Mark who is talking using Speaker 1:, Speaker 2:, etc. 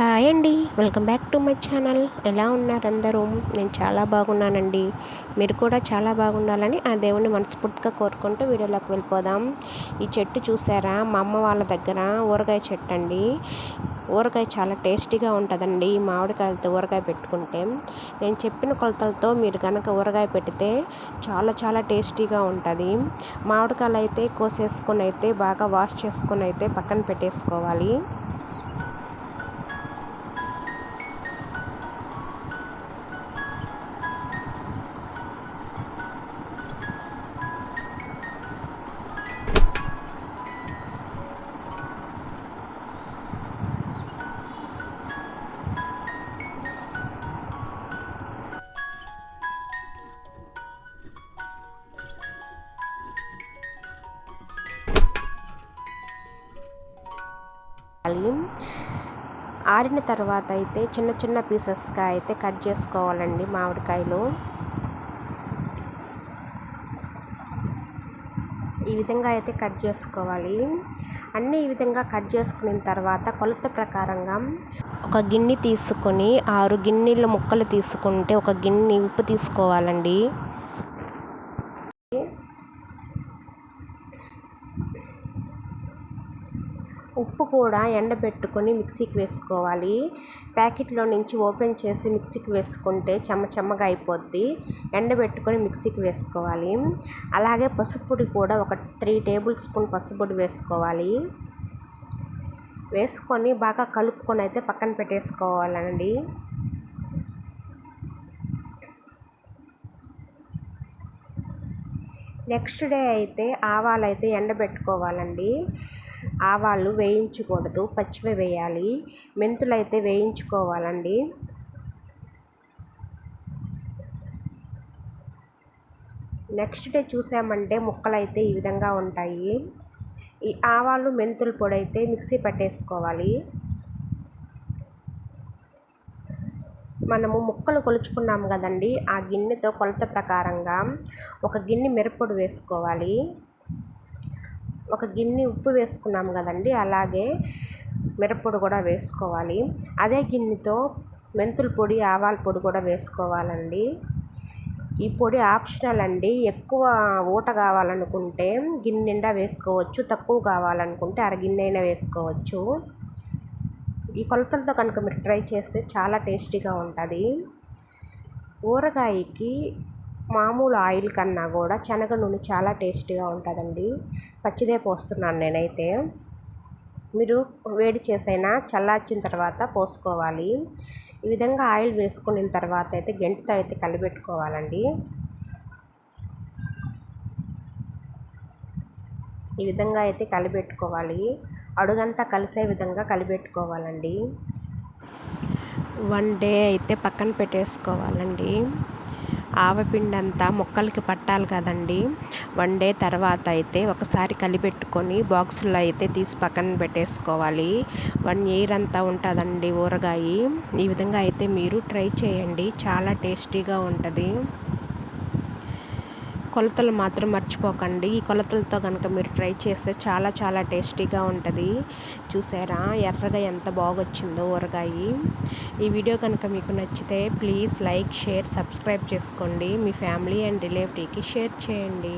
Speaker 1: Hi అండి, welcome back to my channel. ఎలా ఉన్నారు అందరూ? నేను చాలా బాగున్నానండి. మీరు కూడా చాలా బాగుండాలని ఆ దేవుని మనస్ఫూర్తిగా కోరుకుంటూ వీడియోలోకి వెళ్ళిపోదాం. ఈ చెట్టు చూసారా? మా అమ్మ వాళ్ళ దగ్గర ఊరగాయ చెట్టు అండి. ఊరగాయ చాలా టేస్టీగా ఉంటుందండి. మామిడికాయలతో ఊరగాయ పెట్టుకుంటే నేను చెప్పిన కొలతలతో మీరు కనుక ఊరగాయ పెడితే చాలా చాలా టేస్టీగా ఉంటుంది. మామిడికాయలు అయితే కోసేసుకొని అయితే బాగా వాష్ చేసుకొని అయితే పక్కన పెట్టేసుకోవాలి. ఆరిన తర్వాత అయితే చిన్న చిన్న పీసెస్గా అయితే కట్ చేసుకోవాలండి. మామిడికాయలు ఈ విధంగా అయితే కట్ చేసుకోవాలి. అన్నీ ఈ విధంగా కట్ చేసుకున్న తర్వాత కొలత ప్రకారంగా ఒక గిన్నె తీసుకొని 6 గిన్నెల ముక్కలు తీసుకుంటే ఒక గిన్నె ఉప్పు తీసుకోవాలండి. ఉప్పు కూడా ఎండబెట్టుకొని మిక్సీకి వేసుకోవాలి. ప్యాకెట్లో నుంచి ఓపెన్ చేసి మిక్సీకి వేసుకుంటే చెమ్మగా అయిపోద్ది. ఎండబెట్టుకొని మిక్సీకి వేసుకోవాలి. అలాగే పసుపొడి కూడా ఒక 3 టేబుల్ స్పూన్ పసుపొడి వేసుకోవాలి. వేసుకొని బాగా కలుపుకొని అయితే పక్కన పెట్టేసుకోవాలండి. నెక్స్ట్ డే అయితే ఆవాలు అయితే ఎండబెట్టుకోవాలండి. ఆవాలు వేయించకూడదు, పచ్చివే వేయాలి. మెంతులు అయితే వేయించుకోవాలండి. నెక్స్ట్ డే చూసామంటే ముక్కలు అయితే ఈ విధంగా ఉంటాయి. ఈ ఆవాలు మెంతుల పొడి అయితే మిక్సీ పట్టేసుకోవాలి. మనము ముక్కలు కొలుచుకున్నాము కదండి, ఆ గిన్నెతో కొలత ప్రకారంగా ఒక గిన్నె మిరప్పొడి వేసుకోవాలి. ఒక గిన్నె ఉప్పు వేసుకున్నాము కదండి, అలాగే మిరప్పొడి కూడా వేసుకోవాలి. అదే గిన్నెతో మెంతుల పొడి, ఆవాల పొడి కూడా వేసుకోవాలండి. ఈ పొడి ఆప్షనల్ అండి. ఎక్కువ ఊట కావాలనుకుంటే గిన్నె నిండా వేసుకోవచ్చు, తక్కువ కావాలనుకుంటే అరగిన్నె అయినా వేసుకోవచ్చు. ఈ కొలతలతో కనుక మీరు ట్రై చేస్తే చాలా టేస్టీగా ఉంటుంది. ఊరగాయకి మామూలు ఆయిల్ కన్నా కూడా శనగ నూనె చాలా టేస్టీగా ఉంటుందండి. పచ్చిదే పోస్తున్నాను నేనైతే. మీరు వేడి చేసైనా చల్లార్చిన తర్వాత పోసుకోవాలి. ఈ విధంగా ఆయిల్ వేసుకున్న తర్వాత అయితే గెంటితో అయితే కలిపెట్టుకోవాలండి. ఈ విధంగా అయితే కలిపెట్టుకోవాలి. అడుగంతా కలిసే విధంగా కలిపెట్టుకోవాలండి. 1 డే అయితే పక్కన పెట్టేసుకోవాలండి. ఆవపిండి అంతా మొక్కలకి పట్టాలి కదండి. 1 డే తర్వాత అయితే ఒకసారి కలిపెట్టుకొని బాక్సుల్లో అయితే తీసి పక్కన పెట్టేసుకోవాలి. 1 ఇయర్ అంతా ఉంటుందండి ఊరగాయ. ఈ విధంగా అయితే మీరు ట్రై చేయండి, చాలా టేస్టీగా ఉంటుంది. కొలతలు మాత్రం మర్చిపోకండి. ఈ కొలతలతో కనుక మీరు ట్రై చేస్తే చాలా చాలా టేస్టీగా ఉంటుంది. చూసారా ఎర్రగా ఎంత బాగొచ్చిందో ఊరగాయ. ఈ వీడియో కనుక మీకు నచ్చితే ప్లీజ్ లైక్, షేర్, సబ్స్క్రైబ్ చేసుకోండి. మీ ఫ్యామిలీ అండ్ రిలేటివ్కి షేర్ చేయండి.